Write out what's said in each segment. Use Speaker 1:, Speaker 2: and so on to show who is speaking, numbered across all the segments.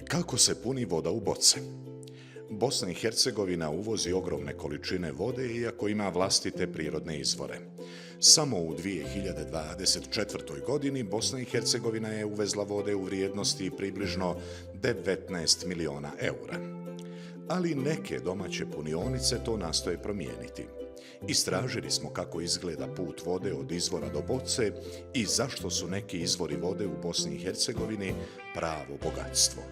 Speaker 1: Kako se puni voda u boce? Bosna i Hercegovina uvozi ogromne količine vode iako ima vlastite prirodne izvore. Samo u 2024. godini Bosna i Hercegovina je uvezla vode u vrijednosti približno 19 miliona eura. Ali neke domaće punionice to nastoje promijeniti. Istražili smo kako izgleda put vode od izvora do boce i zašto su neki izvori vode u Bosni i Hercegovini pravo bogatstvo.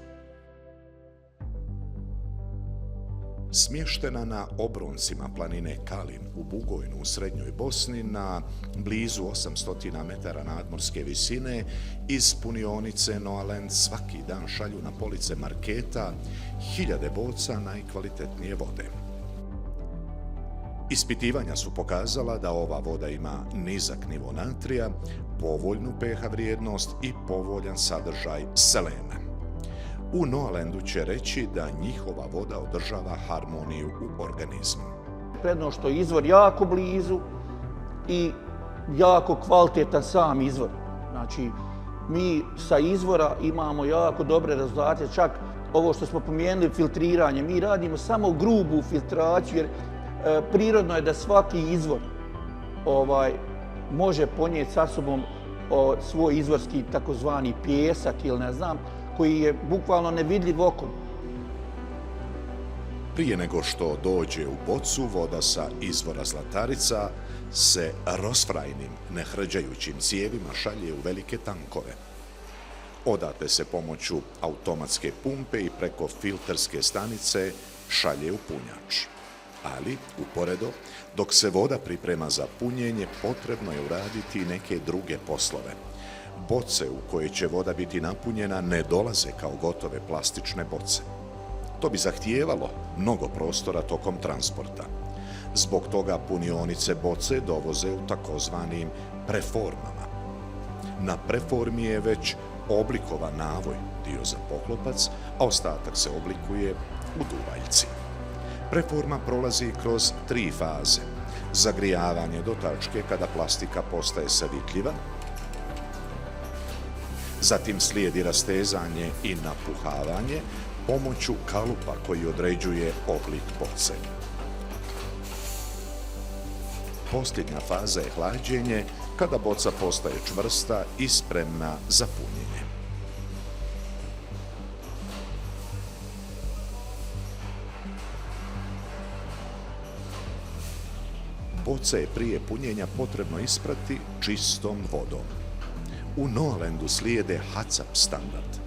Speaker 1: Smještena na obroncima planine Kalin u Bugojnu u srednjoj Bosni na blizu 800 metara nadmorske visine, iz punionice Noalend svaki dan šalju na police marketa hiljade boca najkvalitetnije vode. Ispitivanja su pokazala da ova voda ima nizak nivo natrija, povoljnu pH vrijednost i povoljan sadržaj selena. U Noalendu će reći da njihova voda održava harmoniju u organizmu.
Speaker 2: Prednost što je izvor jako blizu i jako kvalitetan sam izvor. Znači, mi sa izvora imamo jako dobre rezultate, čak ovo što smo pomenuli filtriranje, mi radimo samo grubu filtraciju jer prirodno je da svaki izvor može ponijeti sa sobom svoj izvorski takozvani pijesak ili ne znam, koji je bukvalno nevidljiv okom.
Speaker 1: Prije nego što dođe u bocu, voda sa izvora Zlatarica se rosfrajnim, nehrđajućim cijevima šalje u velike tankove. Odatle se pomoću automatske pumpe i preko filterske stanice šalje u punjač. Ali, uporedo, dok se voda priprema za punjenje, potrebno je uraditi i neke druge poslove. Boce u koje će voda biti napunjena ne dolaze kao gotove plastične boce. To bi zahtijevalo mnogo prostora tokom transporta. Zbog toga punionice boce dovoze u takozvanim preformama. Na preformi je već oblikovan navoj, dio za poklopac, a ostatak se oblikuje u duvaljci. Preforma prolazi kroz 3 faze. Zagrijavanje do tačke kada plastika postaje savitljiva, zatim slijedi rastezanje i napuhavanje pomoću kalupa koji određuje oblik boce. Posljednja faza je hlađenje, kada boca postaje čvrsta i spremna za punjenje. Boce je prije punjenja potrebno isprati čistom vodom. U Noalendu slijede HACCP standard.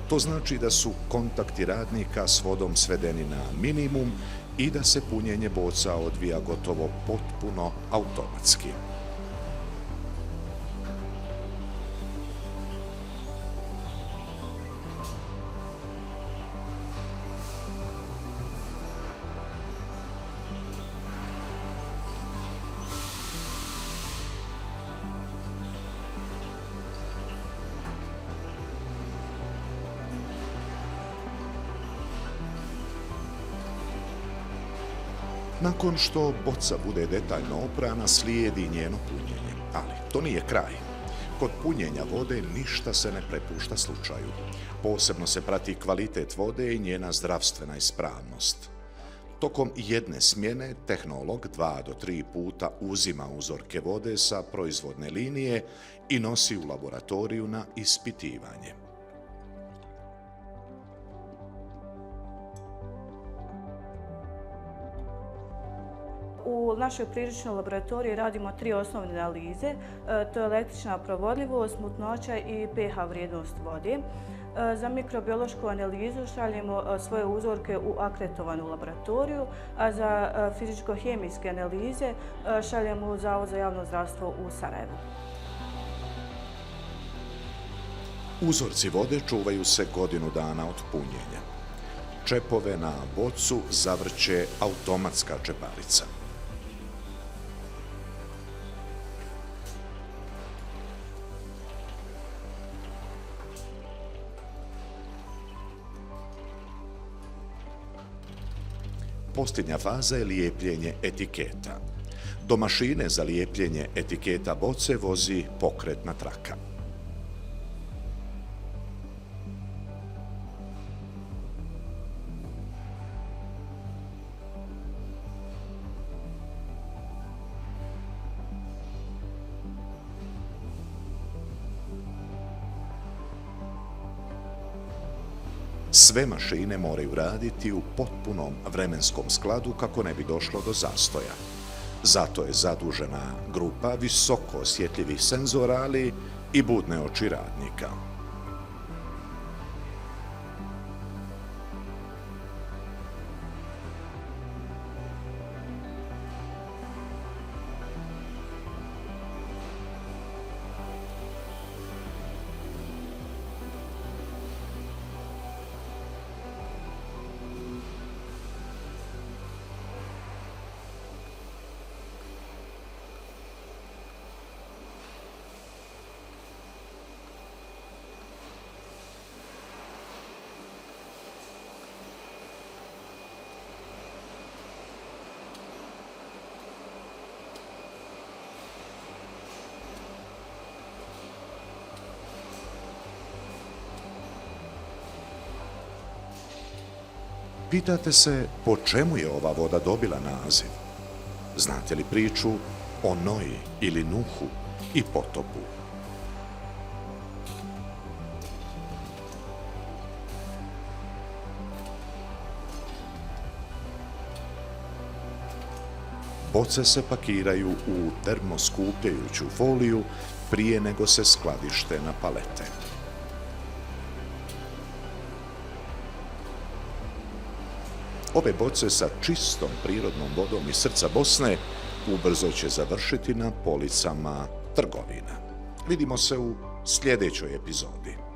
Speaker 1: To znači da su kontakti radnika s vodom svedeni na minimum i da se punjenje boca odvija gotovo potpuno automatski. Nakon što boca bude detaljno oprana, slijedi njeno punjenje. Ali to nije kraj. Kod punjenja vode ništa se ne prepušta slučaju. Posebno se prati kvalitet vode i njena zdravstvena ispravnost. Tokom jedne smjene tehnolog 2 do 3 puta uzima uzorke vode sa proizvodne linije i nosi u laboratoriju na ispitivanje.
Speaker 3: U našoj priručnoj laboratoriji radimo 3 osnovne analize, to je električna provodljivost, mutnoća i pH vrijednost vode. Za mikrobiološku analizu šaljemo svoje uzorke u akreditovanu laboratoriju, a za fizičko-hemijske analize šaljemo u Zavod za javno zdravstvo u Sarajevu.
Speaker 1: Uzorci vode čuvaju se godinu dana od punjenja. Čepove na bocu zavrće automatska čeparica. Posljednja faza je lijepljenje etiketa. Do mašine za lijepljenje etiketa boce vozi pokretna traka. Sve mašine moraju raditi u potpunom vremenskom skladu kako ne bi došlo do zastoja. Zato je zadužena grupa visoko osjetljivih senzora, ali i budne oči radnika. Pitate se po čemu je ova voda dobila naziv? Znate li priču o Noji ili Nuhu i potopu? Boce se pakiraju u termoskupljajuću foliju prije nego se skladište na palete. Ove boce sa čistom prirodnom vodom iz srca Bosne ubrzo će završiti na policama trgovina. Vidimo se u sljedećoj epizodi.